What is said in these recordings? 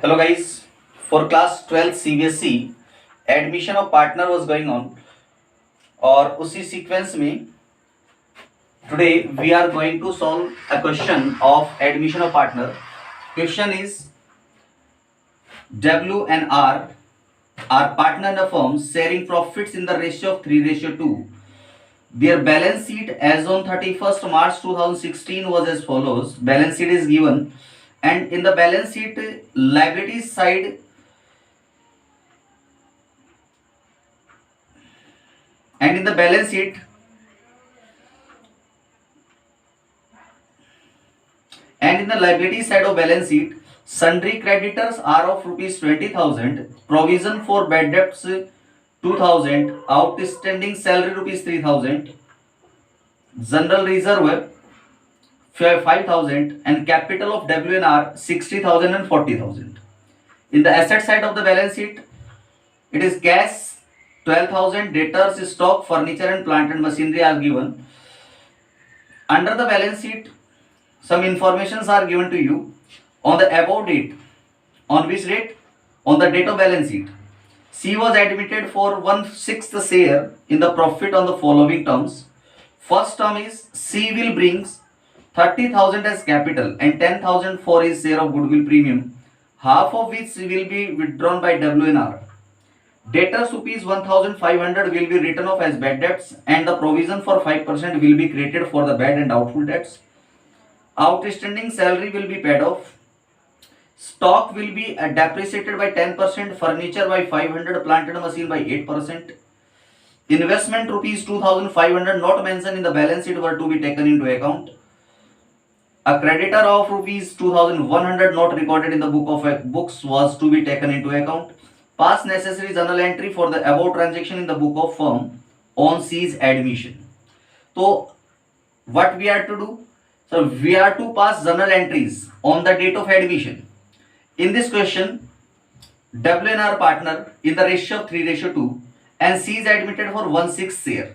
Hello guys, for class 12 CBSE admission of partner was going on और उसी sequence में today we are going to solve a question of admission of partner. Question is W and R are partner in a firm sharing profits in the ratio of 3:2. Their balance sheet as on 31st March 2016 was as follows. Balance sheet is given and in the balance sheet liabilities side and in the balance sheet and in the liability side of balance sheet sundry creditors are of rupees 20,000, provision for bad debts 2,000, outstanding salary rupees 3,000, general reserve 5,000 and capital of WNR 60,000 and 40,000. In the asset side of the balance sheet, it is cash 12,000, debtors, stock, furniture and plant and machinery are given. Under the balance sheet, some informations are given to you on the above date. On which date? On the date of balance sheet. C was admitted for 1/6 share in the profit on the following terms. First term is C will brings 30,000 as capital and 10,000 for his share of goodwill premium, half of which will be withdrawn by WNR. Debtors rupees 1,500 will be written off as bad debts and the provision for 5% will be created for the bad and doubtful debts. Outstanding salary will be paid off. Stock will be depreciated by 10%, furniture by 500, plant and machine by 8%. Investment rupees 2,500 not mentioned in the balance sheet were to be taken into account. A creditor of rupees 2,100 not recorded in the book of books was to be taken into account. Pass necessary journal entry for the above transaction in the book of firm on C's admission. So what we are to do? So we are to pass journal entries on the date of admission. In this question, WNR partner in the ratio of 3:2 and C is admitted for 1/6 share.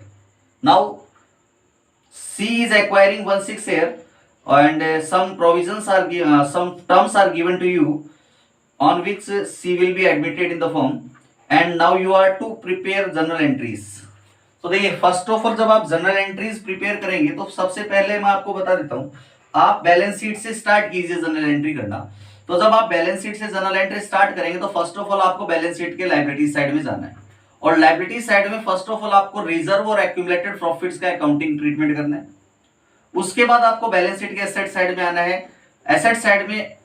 Now C is acquiring 1/6 share and some provisions are some terms are given to you on which C will be admitted in the firm and now you are to prepare journal entries. तो देखिए first of all जब आप general entries prepare करेंगे तो सबसे पहले मैं आपको बता देता हूं आप बैलेंस शीट से स्टार्ट कीजिए जनरल एंट्री करना। तो जब आप बैलेंस शीट से जनरल एंट्री स्टार्ट करेंगे तो फर्स्ट ऑफ ऑल आपको बैलेंस शीट के लायबिलिटी साइड में जाना है और लायबिलिटी साइड में फर्स्ट ऑफ ऑल आपको रिजर्व और एक्यूमुलेटेड प्रॉफिट्स का अकाउंटिंग ट्रीटमेंट करना है। उसके बाद आपको बैलेंस शीट के एसेट साइड में आना है। एसेट साइड में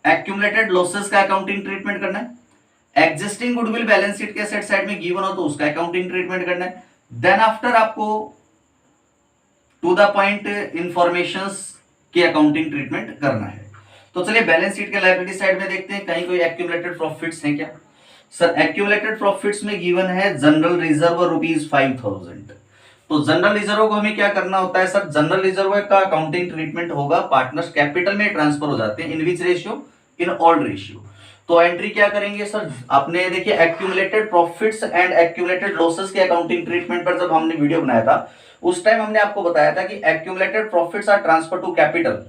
एक्यूमुलेटेड लॉसेस का अकाउंटिंग ट्रीटमेंट करना है। एग्जिस्टिंग गुडविल बैलेंस शीट के एसेट साइड में गिवन हो तो उसका अकाउंटिंग ट्रीटमेंट करना है। देन आफ्टर आपको टू द पॉइंट इंफॉर्मेशंस की अकाउंटिंग ट्रीटमेंट करना है। तो चलिए बैलेंस शीट के लायबिलिटी साइड में देखते हैं कहीं कोई एक्यूमुलेटेड प्रॉफिट्स हैं क्या। सर एक्यूमुलेटेड प्रॉफिट्स में गिवन है जनरल रिजर्व रुपीज 5,000। तो जनरल रिजर्व को हमें क्या करना होता है सर, जनरल रिजर्व का अकाउंटिंग ट्रीटमेंट होगा पार्टनर्स कैपिटल में ट्रांसफर हो जाते हैं in which ratio, in all ratio. तो एंट्री क्या करेंगे सर, आपने देखिए accumulated profits and accumulated losses के अकाउंटिंग ट्रीटमेंट पर जब हमने वीडियो बनाया था उस टाइम हमने आपको बताया था कि accumulated profits are transfer to capital.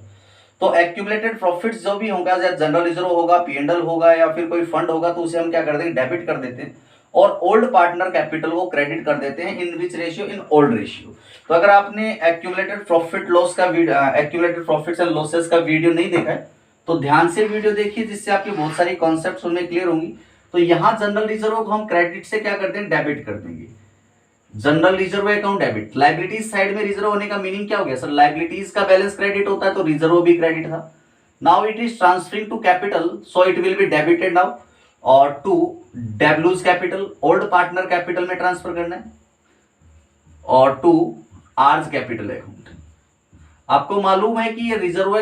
तो एक्यूमुलेटेड प्रॉफिट्स जो भी होगा या जनरल रिजर्व होगा, पीएनएल होगा या फिर कोई फंड होगा तो उसे हम क्या कर देंगे, डेबिट कर देते हैं और ओल्ड पार्टनर कैपिटल को क्रेडिट कर देते हैं in which ratio, in old ratio. तो अगर आपने एक्यूमुलेटेड प्रॉफिट लॉस का एक्यूमुलेटेड प्रॉफिट्स एंड लॉसेस का वीडियो नहीं देखा है तो ध्यान से वीडियो देखिए जिससे आपके बहुत सारी कॉन्सेप्ट्स उनमें क्लियर होंगी। तो यहाँ जनरल रिजर्व को हम क्रेडिट से क्या कर देंगे, डेबिट कर देंगे। General reserve account debit. Liabilities side में रिजर्व होने का मीनिंग क्या हो गया सर, लायबिलिटीज का बैलेंस क्रेडिट होता है तो रिजर्व भी क्रेडिट था। Now it is transferring to capital so it will be debited now और टू डब्ल्यूज कैपिटल, ओल्ड पार्टनर कैपिटल में ट्रांसफर करना है और टू आर्ज कैपिटल अकाउंट। आपको मालूम है कि ये रिजर्व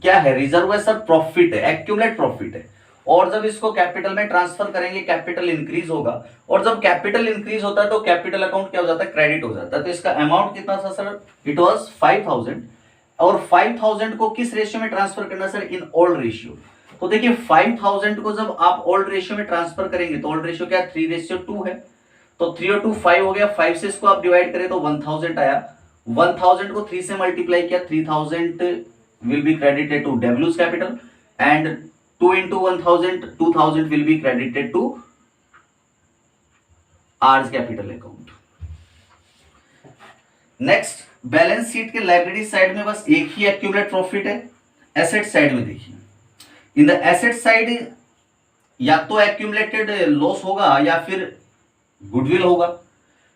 क्या है, रिजर्व है सर प्रॉफिट है, एक्यूमुलेट प्रॉफिट है और जब इसको कैपिटल में ट्रांसफर करेंगे कैपिटल इंक्रीज होगा और जब कैपिटल इंक्रीज होता है तो कैपिटल अकाउंट क्या हो जाता है, क्रेडिट हो जाता है। तो इसका अमाउंट कितना था सर, इट वाज 5,000 और 5,000 को किस रेशियो में ट्रांसफर करना सर, इन ओल्ड रेशियो। तो देखिए 5,000 को जब आप ओल्ड रेशियो में ट्रांसफर करेंगे तो ओल्ड रेशियो क्या 3:2 है तो 3 और 2 5 हो गया, 5 से इसको आप डिवाइड करें तो 1000 आया। 1000 को 3 से मल्टीप्लाई किया, 3000 will be credited to W's capital and 2 into 1000, 2000 will be credited to R's capital account. Next, balance sheet के लाइब्रेरी साइड में बस एक ही एक्यूमुलेट प्रॉफिट है। एसेट साइड में देखिए, इन द एसेट साइड या तो एक्यूमुलेटेड लॉस होगा या फिर गुडविल होगा।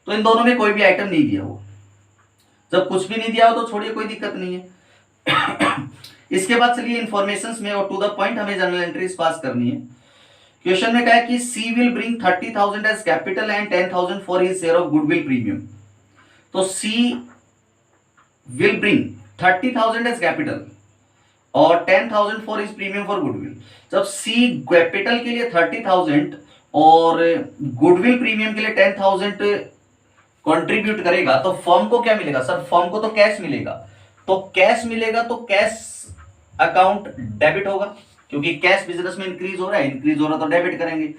तो इन दोनों में कोई भी आइटम नहीं दिया हो। जब कुछ भी नहीं दिया हो तो छोड़िए, कोई दिक्कत नहीं है। इसके बाद चलिए इंफॉर्मेशंस में और टू द पॉइंट हमें जनरल एंट्रीज पास करनी है। क्वेश्चन में कहा है कि C will bring 30,000 as capital and 10,000 for his share of goodwill premium. तो C will bring 30,000 as capital और 10,000 for his premium for goodwill. जब सी कैपिटल के लिए 30,000 और गुडविल प्रीमियम के लिए 10,000 कंट्रीब्यूट करेगा तो फर्म को क्या मिलेगा? सर फर्म को तो कैश मिलेगा। तो कैश मिलेगा तो कैश अकाउंट डेबिट होगा, क्योंकि कैश बिजनेस में इंक्रीज हो रहा है, इंक्रीज हो रहा तो डेबिट करेंगे।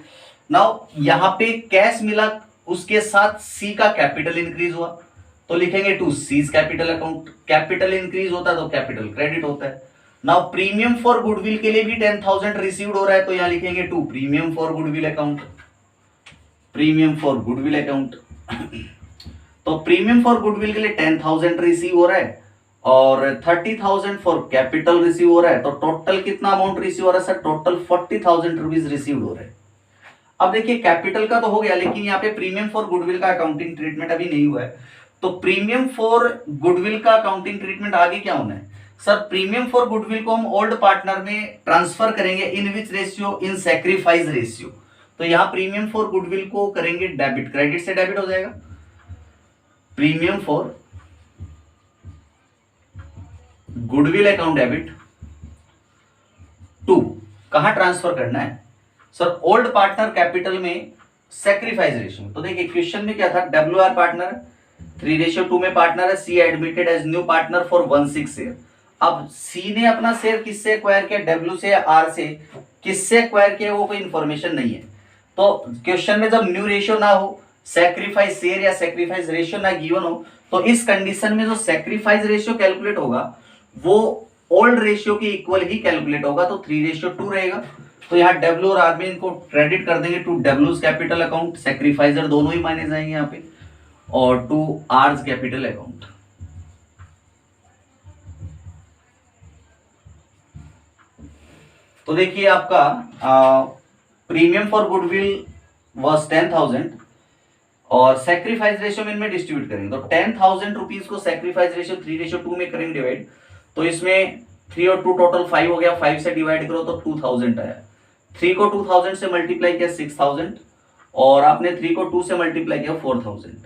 नाउ यहां पे कैश मिला, उसके साथ सी का कैपिटल इंक्रीज हुआ तो लिखेंगे to C's capital account. Capital increase होता है तो कैपिटल क्रेडिट होता है। नाउ प्रीमियम फॉर गुडविल के लिए भी 10,000 रिसीव्ड हो रहा है तो यहां लिखेंगे to premium for goodwill account. Premium for goodwill account. तो प्रीमियम फॉर गुडविल के लिए 10,000 रिसीव हो रहा है और 30,000 फॉर कैपिटल रिसीव हो रहा है। तो टोटल कितना अमाउंट रिसीव हो रहा है? सर टोटल 40,000 रुपीज रिसीव हो रहे हैं। अब देखिए कैपिटल का तो हो गया, लेकिन यहाँ पे प्रीमियम फॉर गुडविल का अकाउंटिंग ट्रीटमेंट अभी नहीं हुआ है। तो प्रीमियम फॉर गुडविल का अकाउंटिंग ट्रीटमेंट आगे क्या होना है? सर प्रीमियम फॉर गुडविल को हम ओल्ड पार्टनर में ट्रांसफर करेंगे। In which ratio? In sacrifice ratio. तो यहाँ प्रीमियम फॉर गुडविल को करेंगे डेबिट, क्रेडिट से डेबिट हो जाएगा। Premium for goodwill account debit to, कहां ट्रांसफर करना है? सर ओल्ड पार्टनर कैपिटल में सैक्रिफाइस रेशियो। तो देखिए क्वेश्चन में क्या था? WR पार्टनर 3:2 में पार्टनर है, C admitted as new partner for 1/6 share. अब सी ने अपना शेयर किससे एक्वायर किया? W से या R से? किससे एक्वायर किया वो कोई इंफॉर्मेशन नहीं है। तो क्वेश्चन में जब न्यू रेशियो ना हो, सैक्रिफाइस शेयर या सैक्रिफाइस रेशियो ना गिवन हो, तो इस कंडीशन में जो सैक्रिफाइस रेशियो कैलकुलेट होगा वो ओल्ड रेशियो के इक्वल ही कैलकुलेट होगा। तो 3:2 रहेगा। तो यहाँ W और R में इनको क्रेडिट कर देंगे टू W's कैपिटल अकाउंट, सैक्रिफाइजर दोनों ही माने जाएंगे यहाँ पे, और टू R's कैपिटल अकाउंट। तो देखिए आपका प्रीमियम फॉर गुडविल वॉज 10,000 और सैक्रिफाइस रेशियो में इनमें डिस्ट्रीब्यूट करेंगे। तो 10,000 रुपीज को सैक्रिफाइस रेशियो 3:2 में करेंगे डिवाइड। तो इसमें 3 और 2 टोटल 5 हो गया, 5 से डिवाइड करो तो 2,000 आया। 3 को 2,000 से मल्टीप्लाई किया 6,000 और आपने 3 को 2 से मल्टीप्लाई किया 4,000।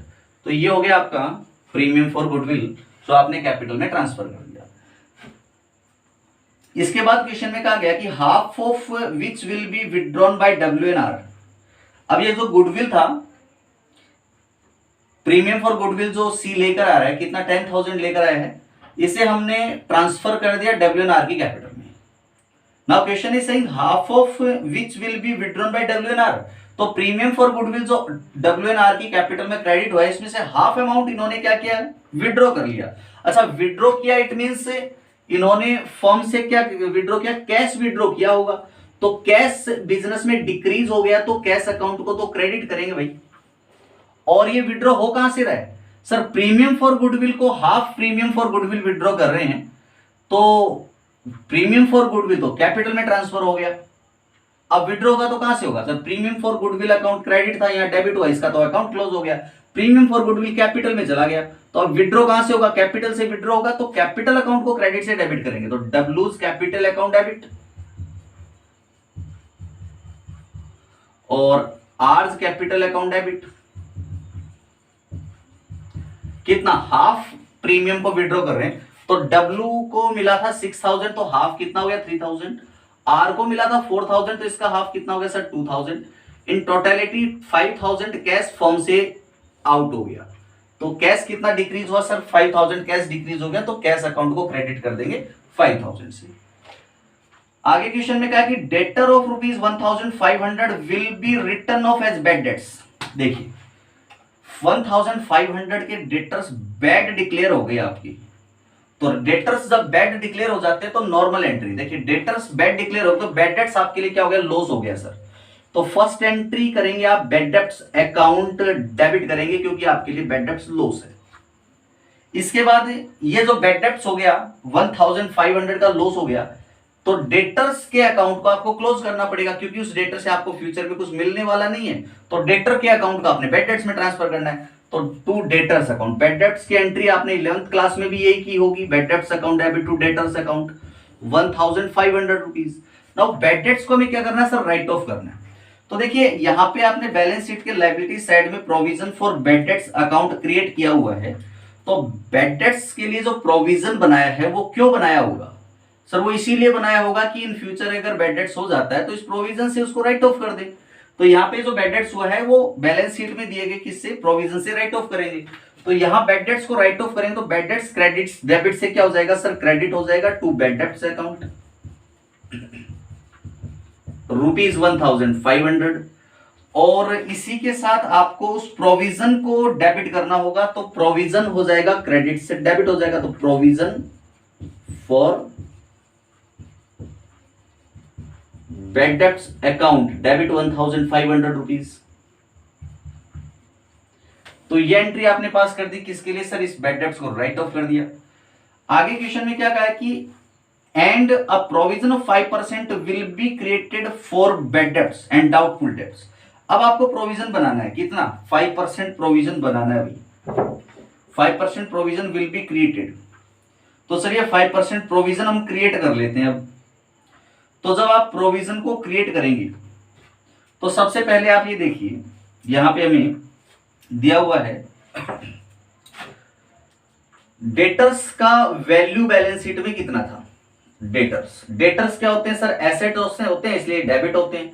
तो ये हो गया आपका प्रीमियम फॉर गुडविल जो आपने कैपिटल में ट्रांसफर कर दिया। इसके बाद क्वेश्चन में कहा गया कि half of which will be withdrawn bye WNR। अब ये जो गुडविल था, प्रीमियम फॉर गुडविल जो सी लेकर आ रहा है, कितना 10,000 लेकर आया है, इसे हमने ट्रांसफर कर दिया WNR की कैपिटल में। Now question is saying half of which will be withdrawn bye WNR। तो प्रीमियम फॉर गुडविल जो WNR की कैपिटल में क्रेडिट हुआ है, इसमें से हाफ अमाउंट इन्होंने क्या किया? विड्रॉ कर लिया। अच्छा विड्रॉ किया, इट मींस इन्होंने फर्म से क्या विड्रॉ किया? कैश विड्रॉ किया होगा। तो कैश बिजनेस में डिक्रीज हो गया तो कैश अकाउंट को तो क्रेडिट करेंगे भाई। और ये विड्रॉ हो कहां से रहा है? सर प्रीमियम फॉर गुडविल को half premium for goodwill withdraw कर रहे हैं, तो प्रीमियम फॉर गुडविल तो कैपिटल में ट्रांसफर हो गया। अब विड्रॉ होगा तो कहां से होगा? Sir premium for goodwill account credit था, यहाँ डेबिट हुआ, इसका तो अकाउंट क्लोज हो गया। प्रीमियम फॉर गुडविल कैपिटल में चला गया, तो अब विड्रॉ कहां से होगा? कैपिटल से विड्रॉ होगा, तो कैपिटल अकाउंट को क्रेडिट से डेबिट करेंगे। तो W's कैपिटल अकाउंट डेबिट और R's कैपिटल अकाउंट डेबिट। कितना? हाफ प्रीमियम को विड्रॉ कर रहे हैं, तो W को मिला था 6,000, तो हाफ कितना हो गया? 3,000। R को मिला था 4,000, तो इसका हाफ कितना हो गया sir? 2,000। In totality 5,000 cash firm से आउट हो गया। तो कैश कितना डिक्रीज हुआ सर? 5,000 कैश डिक्रीज हो गया, तो कैश अकाउंट को क्रेडिट कर देंगे 5,000 से। आगे क्वेश्चन में कहा कि debtor of rupees 1,500 will be written off as bad debts. देखिए 1,500 के डेटर्स बैड डिक्लेयर हो गए आपकी, तो डेटर्स जब बैड डिक्लेयर हो जाते हैं तो नॉर्मल एंट्री, देखिए डेटर्स बैड डिक्लेयर हो तो बैड डेट्स आपके लिए क्या हो गया, लॉस हो गया सर। तो फर्स्ट एंट्री करेंगे आप बैड डेट्स अकाउंट डेबिट करेंगे क्योंकि आपके लिए बैड डेट्स लॉस है। इसके बाद ये जो बैड डेट्स हो गया 1500 का लॉस हो गया, तो डेटर्स के अकाउंट को आपको क्लोज करना पड़ेगा क्योंकि उस डेटर से आपको फ्यूचर में कुछ मिलने वाला नहीं है। तो डेटर के अकाउंट को आपने बैड डेट्स में ट्रांसफर करना है। तो to debtors account, bad debts की एंट्री आपने 11th क्लास में भी यही की होगी, bad debts account debit to debtors account 1500 rupees. Now bad debts को हमें क्या करना है सर, राइट ऑफ करना है। तो देखिए यहाँ पे आपने बैलेंस शीट के लायबिलिटी साइड में provision for bad debts account create किया हुआ है। तो बैड डेट्स के लिए जो प्रोविजन बनाया है वो क्यों बनाया होगा सर, वो इसीलिए बनाया होगा कि इन फ्यूचर अगर बैड डेट्स हो जाता है तो इस प्रोविजन से उसको राइट ऑफ कर दे। तो यहाँ पे जो बैड डेट्स हुआ है वो बैलेंस शीट में दिए गए किससे, प्रोविजन से राइट ऑफ करेंगे। तो यहाँ बैड डेट्स को राइट ऑफ करेंगे तो बैड डेट्स क्रेडिट्स डेबिट से क्या हो जाएगा सर, क्रेडिट हो जाएगा टू बैड डेट्स अकाउंट ₹1500। और इसी के साथ आपको उस प्रोविजन को डेबिट करना होगा, तो प्रोविजन हो जाएगा क्रेडिट से डेबिट हो जाएगा, तो provision for bad debts account debit 1500 rupees. तो ये एंट्री आपने पास कर दी किसके लिए सर, इस बैड डेट्स को राइट ऑफ कर दिया। आगे क्वेश्चन में क्या कहा है कि and a provision of 5% will be created for bad dates and doubtful debts. अब आपको प्रोविजन बनाना है, कितना, 5% प्रोविजन बनाना है भाई, 5% प्रोविजन विल बी क्रिएटेड। तो सर ये 5% प्रोविजन हम क्रिएट कर लेते हैं अब। तो जब आप प्रोविजन को क्रिएट करेंगे तो सबसे पहले आप ये देखिए यहां पे हमें दिया हुआ है डेटर्स का वैल्यू बैलेंस शीट में कितना था। डेटर्स क्या होते हैं सर, एसेट होते हैं इसलिए डेबिट होते हैं।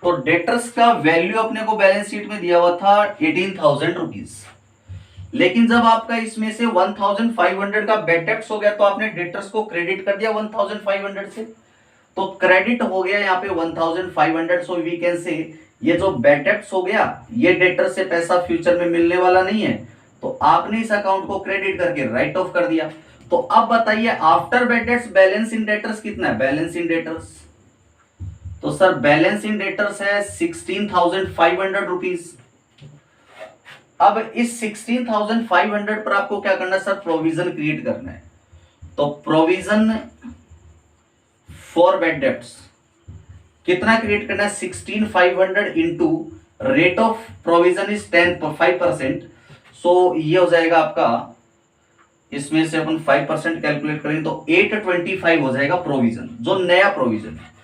तो डेटर्स का वैल्यू अपने को बैलेंस शीट में दिया हुआ था 18,000 रुपीज। लेकिन जब आपका इसमें से 1500 का बैड डेट्स हो गया तो आपने डेटर्स को क्रेडिट कर दिया 1500 से, तो क्रेडिट हो गया यहाँ पे 1500। सो वी कैन से ये जो बैड डेट्स हो गया ये डेटर से पैसा फ्यूचर में मिलने वाला नहीं है, तो आपने इस अकाउंट को क्रेडिट करके राइट ऑफ कर दिया। तो अब बताइए आफ्टर बैड डेट्स बैलेंस इन डेटर्स कितना है, बैलेंस इन डेटर्स, तो सर बैलेंस इन डेटर्स है 16,500 रुपीज। अब इस 16,500 पर आपको क्या करना है सर, प्रोविजन क्रिएट करना है। तो प्रोविजन फॉर बैड डेट्स कितना क्रिएट करना है, 16,500 into rate of provision is 5%। सो ये हो जाएगा आपका, इसमें से अपन 5% कैलकुलेट करेंगे तो 825 हो जाएगा प्रोविजन, जो नया प्रोविजन है।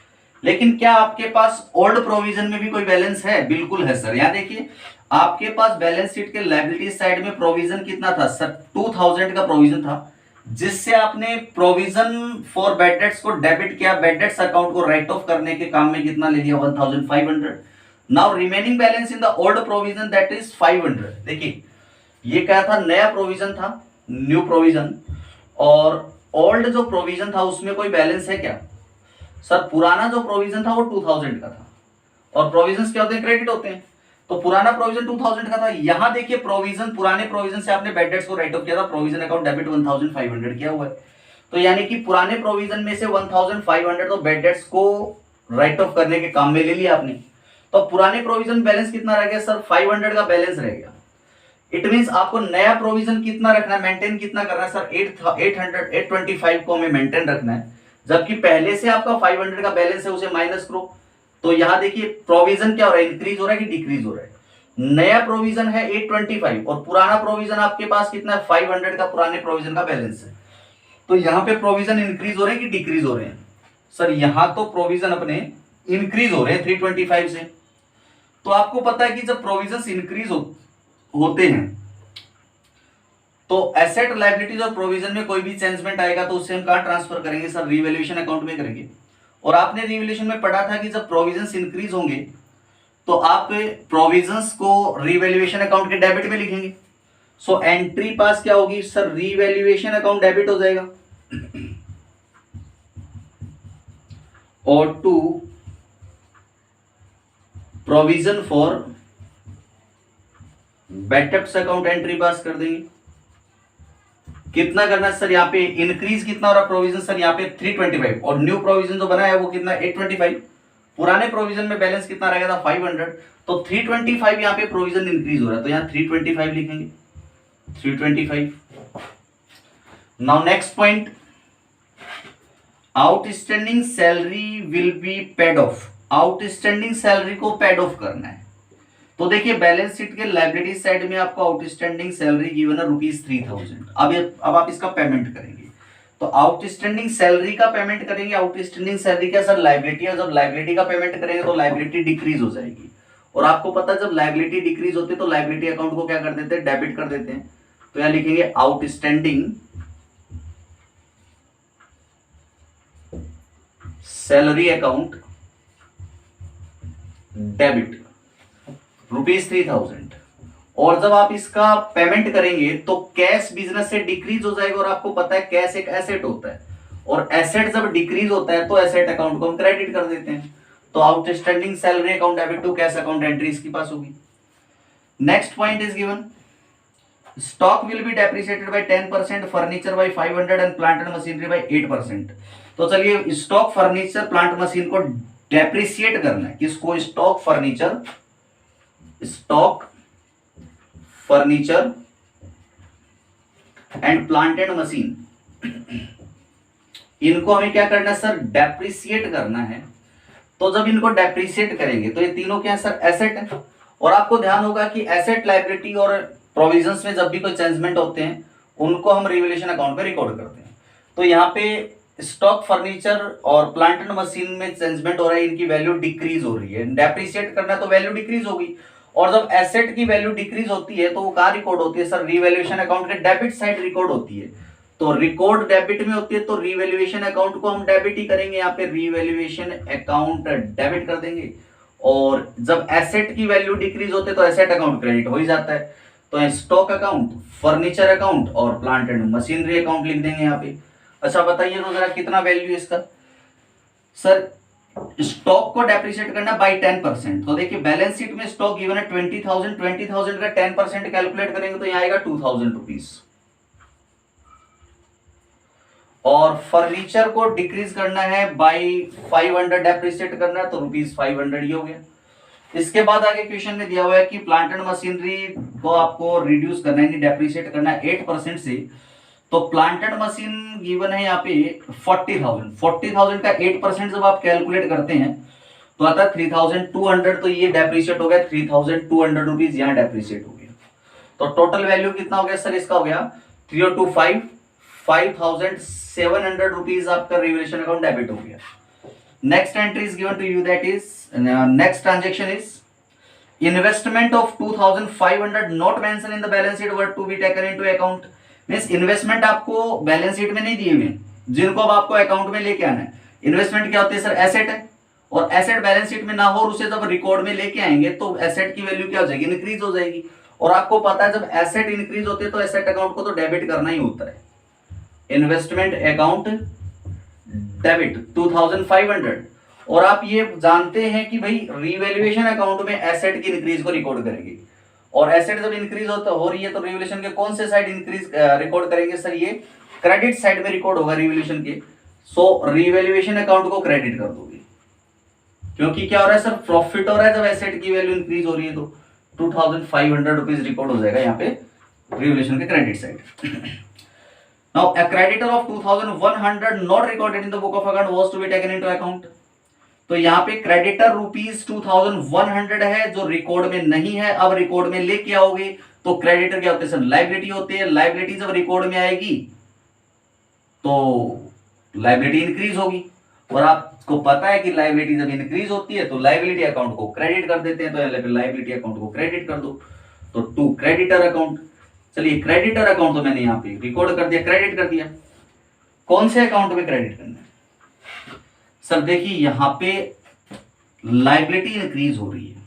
लेकिन क्या आपके पास ओल्ड प्रोविजन में भी कोई बैलेंस है, बिल्कुल है सर। यहां देखिए आपके पास बैलेंस शीट के लायबिलिटी साइड में प्रोविजन कितना था सर, 2000 का प्रोविजन था, जिससे आपने प्रोविजन फॉर बैड डेट्स को डेबिट किया, बैड डेट्स अकाउंट को राइट ऑफ करने के काम में कितना ले लिया 1500। Now remaining balance in the old provision that is 500। देखिए ये क्या था, नया प्रोविजन था, न्यू प्रोविजन, और ओल्ड जो प्रोविजन था उसमें कोई बैलेंस है क्या सर, पुराना जो प्रोविजन था वो 2000 का था, और प्रोविजंस क्या होते हैं, क्रेडिट होते हैं। तो पुराना प्रोविजन 2000 का था। यहां देखिए प्रोविजन, पुराने प्रोविजन से आपने बैड डेट्स को राइट ऑफ किया था, प्रोविजन अकाउंट डेबिट 1500 किया हुआ है। तो यानी कि पुराने प्रोविजन में से 1500 तो बैड डेट्स को राइट ऑफ करने के काम में ले लिया आपने। तो पुराने प्रोविजन बैलेंस कितना रह गया सर, 500 का बैलेंस रह गया। इट मींस आपको नया प्रोविजन कितना रखना है, मेंटेन कितना करना है सर, 825 को हमें मेंटेन रखना है, जबकि पहले से आपका 500 का बैलेंस है उसे माइनस करो। तो यहां देखिए प्रोविजन क्या हो रहा है, इंक्रीज हो रहा है कि डिक्रीज हो रहा है। नया प्रोविजन है 825 और पुराना प्रोविजन आपके पास कितना है, 500 का पुराने प्रोविजन का बैलेंस है। तो यहां पे प्रोविजन इंक्रीज हो रहे हैं कि डिक्रीज हो रहे हैं सर, यहां तो प्रोविजन अपने इंक्रीज हो रहे हैं 325 से। तो आपको पता है कि जब प्रोविजन इंक्रीज होते हैं तो एसेट लायबिलिटीज और प्रोविजन में कोई भी चेंजमेंट आएगा तो उससे हम कहां ट्रांसफर करेंगे सर, रिवैल्यूएशन अकाउंट में करेंगे। और आपने रिवैल्यूएशन में पढ़ा था कि जब प्रोविजंस इंक्रीज होंगे तो आप प्रोविजंस को रिवैल्यूएशन अकाउंट के डेबिट में लिखेंगे। सो एंट्री पास क्या होगी सर, रिवैल्यूएशन अकाउंट डेबिट हो जाएगा, और to provision for bad debts account entry pass कर देंगे। कितना करना है सर, यहाँ पे इंक्रीज कितना हो रहा है प्रोविजन सर, यहाँ पे 325, और न्यू प्रोविजन जो बना है वो कितना 825। पुराने प्रोविजन में बैलेंस कितना रहेगा था 500, तो 325 यहाँ पे प्रोविजन इंक्रीज हो रहा है, तो यहाँ 325 लिखेंगे, 325। Now next point, outstanding salary will be paid of. Outstanding salary को पेड ऑफ करना है, तो देखिए बैलेंस शीट के लायबिलिटी साइड में आपको आउटस्टैंडिंग सैलरी गिवन है ₹3000। अब आप इसका पेमेंट करेंगे, तो आउटस्टैंडिंग सैलरी का पेमेंट करेंगे। आउटस्टैंडिंग सैलरी क्या सर, लायबिलिटी है, जब लायबिलिटी का पेमेंट करेंगे तो लायबिलिटी डिक्रीज हो जाएगी, और आपको पता है जब लायबिलिटी डिक्रीज होती है तो लायबिलिटी अकाउंट को क्या कर देते हैं, डेबिट कर देते हैं। तो यहां लिखेंगे आउटस्टैंडिंग सैलरी अकाउंट डेबिट ₹3000। और जब आप इसका पेमेंट करेंगे तो कैश बिजनेस से डिक्रीज हो जाएगा, और आपको पता है कैश एक एसेट होता है, और एसेट जब डिक्रीज होता है तो एसेट अकाउंट को हम क्रेडिट कर देते हैं। तो outstanding salary account debit to cash account entry इसके पास होगी। Next point is given, stock will be depreciated by 10%, furniture by 500 and plant and machinery by 8%। तो चलिए स्टॉक फर्नीचर प्लांट मशीन को डेप्रिसिएट करना है, किसको, stock furniture and plant and machine, इनको हमें क्या करना है सर, डेप्रिसिएट करना है। तो जब इनको डेप्रिसिएट करेंगे तो ये तीनों क्या है सर, एसेट है। और आपको ध्यान होगा कि एसेट, लायबिलिटी और प्रोविजंस में जब भी कोई चेंजमेंट होते हैं उनको हम रिवैल्यूएशन अकाउंट में रिकॉर्ड करते हैं। तो यहाँ पे स्टॉक फर्नीचर और प्लांट एंड मशीन में चेंजमेंट हो रहा है, इनकी वैल्यू डिक्रीज हो रही है, डेप्रिसिएट करना है तो वैल्यू डिक्रीज होगी। और जब एसेट की वैल्यू डिक्रीज होती है तो वो कहाँ रिकॉर्ड होती है सर, रिवैल्यूएशन अकाउंट के डेबिट साइड रिकॉर्ड होती है। तो रिकॉर्ड डेबिट में होती है, तो रिवैल्यूएशन अकाउंट को हम डेबिट ही करेंगे, यहाँ पे रिवैल्यूएशन अकाउंट डेबिट कर देंगे। और जब एसेट की वैल्यू डिक्रीज होती है तो एसेट अकाउंट क्रेडिट हो ही जाता है। तो स्टॉक अकाउंट, फर्नीचर अकाउंट और प्लांट एंड मशीनरी अकाउंट लिख देंगे यहाँ पे। अच्छा बताइए तो जरा कितना वैल्यू है इसका सर, स्टॉक को डेप्रिसिएट करना बाय 10%। तो देखिए बैलेंस शीट में स्टॉक गिवन है 20,000, 20,000 का 10% कैलकुलेट करेंगे तो यहाँ आएगा ₹2,000। और फर्नीचर को डिक्रीज करना है बाय 500, डेप्रिसिएट करना है तो ₹500 ही हो गया। इसके बाद आगे क्वेश्चन में दिया हुआ है कि प्लांट एंड मशीनरी को आपको रिड्यूस करना है, डेप्रिसिएट करना है 8% से। तो प्लांट एंड मशीन गिवन है यहाँ पे 40,000 का 8% जब आप कैलकुलेट करते हैं तो आता है 3,200, तो ये डेप्रिसिएट हो गया ₹3,200, यहाँ डेप्रिसिएट हो गया। तो टोटल वैल्यू कितना हो गया सर, इसका हो गया 3025, 5,700 आपका रिवैल्यूएशन अकाउंट डेबिट हो गया। Next entry is given to you, that is next transaction is investment of 2,500 not mention in the balance sheet were to be taken into account. Means investment आपको balance sheet में नहीं दिए हुए, जिनको अब आपको अकाउंट में लेके आना है। इन्वेस्टमेंट क्या होती है सर, एसेट है, और एसेट बैलेंस शीट में ना हो और उसे जब रिकॉर्ड में लेके आएंगे तो एसेट की वैल्यू क्या हो जाएगी, इंक्रीज हो जाएगी। और आपको पता है जब एसेट इंक्रीज होते हैं तो एसेट अकाउंट को तो डेबिट करना ही होता है। Investment account debit 2,500। और आप ये जानते हैं कि भाई रिवैल्यूएशन अकाउंट में एसेट की इंक्रीज को रिकॉर्ड करेंगे, और एसेट जब इंक्रीज हो रही है तो रिवैल्यूएशन के कौन से साइड इंक्रीज रिकॉर्ड करेंगे सर, ये क्रेडिट साइड में रिकॉर्ड होगा रिवैल्यूएशन के। सो रिवैल्यूएशन अकाउंट को क्रेडिट कर दोगे, क्योंकि क्या हो रहा है सर, प्रॉफिट हो रहा है जब एसेट की वैल्यू इंक्रीज हो रही है। तो 2,500 रुपीज रिकॉर्ड हो जाएगा यहाँ पे रिवैल्यूएशन के credit side. Now a creditor of 2,100 not recorded in the book of account was to be taken into account। तो यहाँ पे क्रेडिटर ₹2,100 है जो रिकॉर्ड में नहीं है, अब रिकॉर्ड में लेके आओगे तो क्रेडिटर क्या होते हैं सर, लायबिलिटी होती है। लायबिलिटी जब रिकॉर्ड में आएगी तो लायबिलिटी इंक्रीज होगी, और आपको पता है कि लायबिलिटी जब इंक्रीज होती है तो लायबिलिटी अकाउंट को क्रेडिट कर देते हैं। तो लायबिलिटी अकाउंट को क्रेडिट कर दो, तो टू क्रेडिटर अकाउंट। चलिए क्रेडिटर अकाउंट तो मैंने यहाँ पे रिकॉर्ड कर दिया, क्रेडिट कर दिया। कौन से अकाउंट में क्रेडिट करना है सर, देखिए यहाँ पे लायबिलिटी इंक्रीज हो रही है,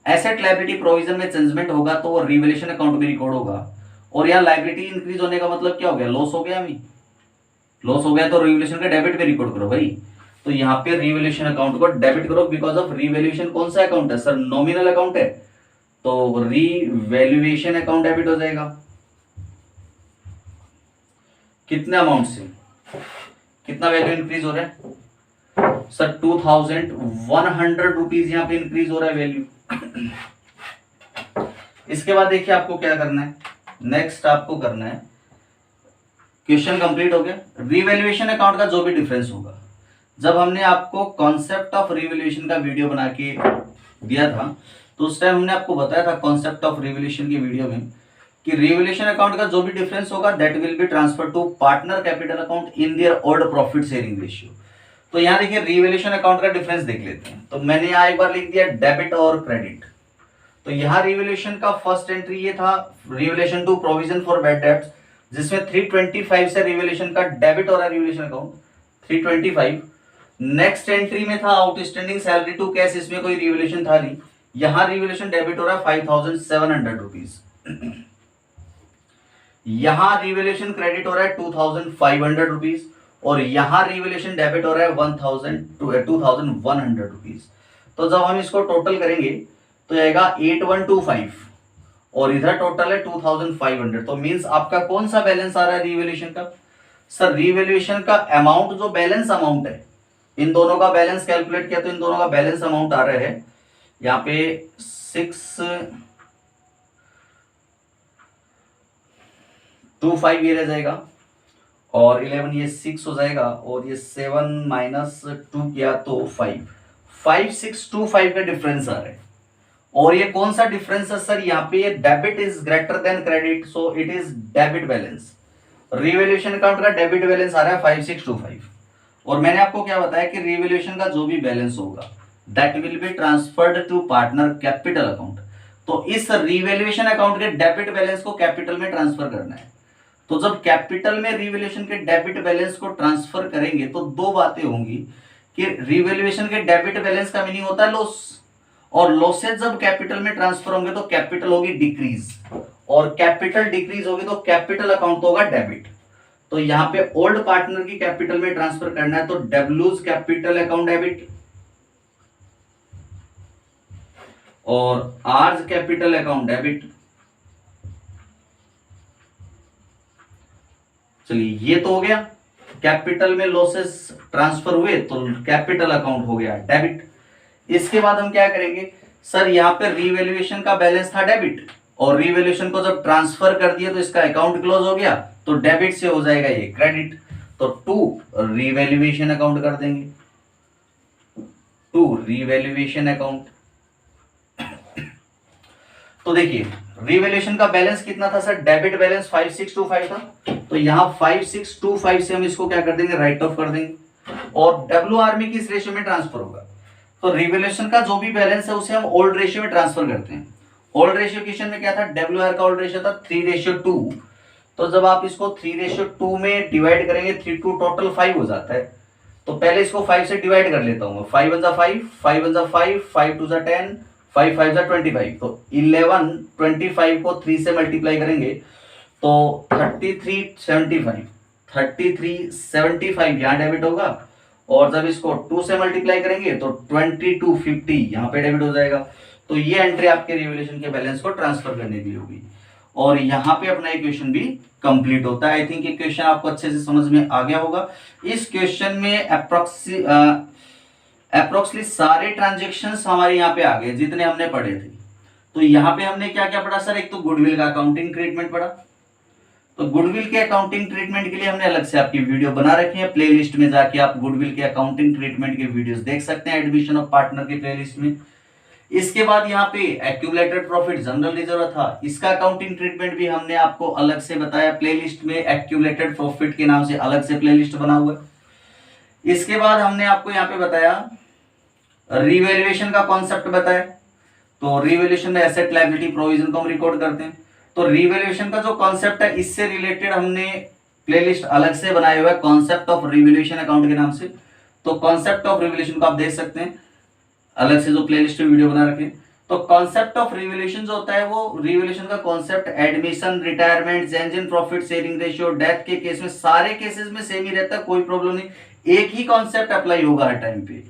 एसेट लायबिलिटी प्रोविजन में चेंजमेंट होगा तो वो रिवैल्यूएशन अकाउंट में रिकॉर्ड होगा। और यहाँ लायबिलिटी इंक्रीज होने का मतलब क्या हो गया, लॉस हो गया। अभी लॉस हो गया तो रिवैल्यूएशन का डेबिट में रिकॉर्ड करो भाई। तो यहाँ पे रिवैल्यूएशन अकाउंट को डेबिट करो, बिकॉज ऑफ रिवैल्यूएशन कौन सा अकाउंट है सर, नॉमिनल अकाउंट है, तो रिवैल्यूएशन अकाउंट डेबिट हो जाएगा। कितने अमाउंट से, कितना वैल्यू इंक्रीज हो रहा है सर? 2100 रुपीज यहाँ पे इंक्रीज हो रहा है वैल्यू। इसके बाद देखिए आपको क्या करना है, नेक्स्ट आपको करना है, क्वेश्चन कंप्लीट हो गया। रिवैल्यूएशन अकाउंट का जो भी डिफरेंस होगा, जब हमने आपको कॉन्सेप्ट ऑफ रिवैल्यूएशन का वीडियो बना के दिया था तो उस टाइम हमने आपको बताया था कॉन्सेप्ट ऑफ रिवैल्यूएशन की वीडियो में कि रिवैल्यूएशन अकाउंट का जो भी डिफरेंस होगा that will be transfer to partner capital account in their old profit sharing ratio. तो यहाँ देखिए रिवैल्यूएशन अकाउंट का डिफरेंस देख लेते हैं। तो मैंने यहाँ एक बार लिख दिया डेबिट और क्रेडिट। तो यहाँ रिवैल्यूएशन का फर्स्ट एंट्री ये था revaluation to provision for bad debts, जिसमें 325 से रिवैल्यूएशन का डेबिट हो रहा है रिवैल्यूएशन अकाउंट 325। नेक्स्ट एंट्री में था आउटस्टैंडिंग सैलरी टू कैश, इसमें कोई रिवैल्यूएशन था नहीं, यहाँ रिवैल्यूएशन डेबिट हो रहा है 5700 रुपीज। यहाँ रिवैल्यूएशन क्रेडिट हो रहा है 2500 रुपीज और यहाँ रिवैल्यूएशन डेबिट हो रहा है 2100 रुपीज। तो जब हम इसको टोटल करेंगे तो आएगा 8125 और इधर टोटल है 2500। तो मींस आपका कौन सा बैलेंस आ रहा है रिवैल्यूएशन का? सर रिवैल्यूएशन का अमाउंट जो बैलेंस अमाउंट है, इन दोनों का बैलेंस कैलकुलेट किया तो इन दोनों का बैलेंस अमाउंट आ रहा है यहाँ पे 625 ये रह जाएगा और 11 ये 6 हो जाएगा और ये 7 माइनस 2 किया तो 5625 का डिफरेंस आ रहा है। और ये कौन सा डिफरेंस है सर? यहाँ पे ये debit is greater than credit, so it is debit balance. Revaluation account का डेबिट बैलेंस आ रहा है 5625 और मैंने आपको क्या बताया कि रिवैल्यूएशन का जो भी बैलेंस होगा that will be transferred to partner capital account. तो इस रिवैल्यूएशन अकाउंट के डेबिट बैलेंस को कैपिटल में ट्रांसफर करना है। तो जब कैपिटल में रिवैल्यूएशन के डेबिट बैलेंस को ट्रांसफर करेंगे तो दो बातें होंगी कि रिवैल्यूएशन के डेबिट बैलेंस का मीनिंग होता है लॉस, और लॉसेज जब कैपिटल में ट्रांसफर होंगे तो कैपिटल होगी डिक्रीज और कैपिटल डिक्रीज होगी तो कैपिटल अकाउंट होगा डेबिट। तो यहाँ पे ओल्ड पार्टनर की कैपिटल में ट्रांसफर करना है तो डब्ल्यूज कैपिटल अकाउंट डेबिट और आर्स कैपिटल अकाउंट डेबिट। चलिए ये तो हो गया, कैपिटल में लॉसेस ट्रांसफर हुए तो कैपिटल अकाउंट हो गया डेबिट। इसके बाद हम क्या करेंगे सर, यहाँ पे रिवैल्यूएशन का बैलेंस था डेबिट और रिवैल्यूएशन को जब ट्रांसफर कर दिया तो इसका अकाउंट क्लोज हो गया तो डेबिट से हो जाएगा ये क्रेडिट। तो टू रिवैल्यूएशन अकाउंट कर देंगे, टू रिवैल्यूएशन अकाउंट। तो देखिए रिवैल्यूएशन का बैलेंस कितना था सर? डेबिट बैलेंस 5625 था, तो यहाँ 5625 से हम इसको क्या कर देंगे, राइट ऑफ कर देंगे और WR में किस रेशियो में ट्रांसफर होगा? तो रिवैल्यूएशन का जो भी बैलेंस है उसे हम ओल्ड रेशियो में ट्रांसफर करते हैं। ओल्ड रेशियो क्वेश्चन में क्या था? WR का ओल्ड रेशियो था 3:2। तो जब आप इसको 3:2 में डिवाइड करेंगे 3 2 टोटल 5 हो जाता है। तो पहले इसको 5 से डिवाइड कर लेता हूँ, 5 1 5, 5 1 5, 5 2 10, 5 5 25। तो 1125 को 3 से मल्टीप्लाई करेंगे तो 3375 यहाँ डेबिट होगा और जब इसको 2 से मल्टीप्लाई करेंगे तो 2250 यहाँ पे डेबिट हो जाएगा। तो ये एंट्री आपके रिवैल्यूएशन के बैलेंस को ट्रांसफर करने की होगी और यहाँ पे अपना इक्वेशन भी कंप्लीट होता है। आई थिंक ये क्वेश्चन आपको अच्छे से समझ में आ गया होगा। इस क्वेश्चन में अप्रोक्सीमेटली सारे ट्रांजेक्शन्स हमारे यहाँ पे आ गए जितने हमने पढ़े थे। तो यहाँ पे हमने क्या क्या पढ़ा सर? एक तो गुडविल का अकाउंटिंग ट्रीटमेंट पढ़ा, तो गुडविल के अकाउंटिंग ट्रीटमेंट के लिए हमने अलग से आपकी वीडियो बना रखी है, प्लेलिस्ट में जाके आप गुडविल के अकाउंटिंग ट्रीटमेंट के वीडियोस देख सकते हैं एडमिशन ऑफ पार्टनर के प्लेलिस्ट में। इसके बाद यहाँ पे एक्यूमुलेटेड प्रॉफिट जनरल रिजर्व था, इसका अकाउंटिंग ट्रीटमेंट भी हमने आपको अलग से बताया प्लेलिस्ट में, एक्यूमुलेटेड प्रॉफिट के नाम से अलग से प्लेलिस्ट बना हुआ है। इसके बाद हमने आपको यहाँ पे बताया रिवैल्यूएशन का कॉन्सेप्ट बताया, तो रिवैल्यूएशन में एसेट लायबिलिटी प्रोविजन को हम रिकॉर्ड करते हैं। तो रिवैल्यूएशन का जो कॉन्सेप्ट है इससे रिलेटेड हमने प्लेलिस्ट अलग से बनाया हुआ है कॉन्सेप्ट ऑफ रिवैल्यूएशन अकाउंट के नाम से। तो कॉन्सेप्ट ऑफ रिवैल्यूएशन को आप देख सकते हैं अलग से जो प्लेलिस्ट में वीडियो बना रखे। तो कॉन्सेप्ट ऑफ रिवैल्यूएशन जो होता है वो रिवैल्यूएशन का concept admission, retirement, change in profit sharing ratio, death के केस में सारे केसेस में सेम ही रहता है, कोई प्रॉब्लम नहीं, एक ही कॉन्सेप्ट अप्लाई होगा हर टाइम पे।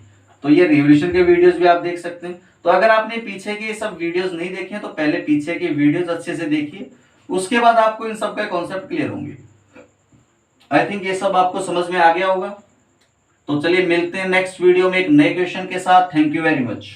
तो ये रिवैल्यूएशन के वीडियोस भी आप देख सकते हैं। तो अगर आपने पीछे के सब वीडियोस नहीं देखे तो पहले पीछे के वीडियोस अच्छे से देखिए, उसके बाद आपको इन सब का कॉन्सेप्ट क्लियर होंगे। आई थिंक ये सब आपको समझ में आ गया होगा। तो चलिए मिलते हैं नेक्स्ट वीडियो में एक नए क्वेश्चन के साथ। Thank you very much.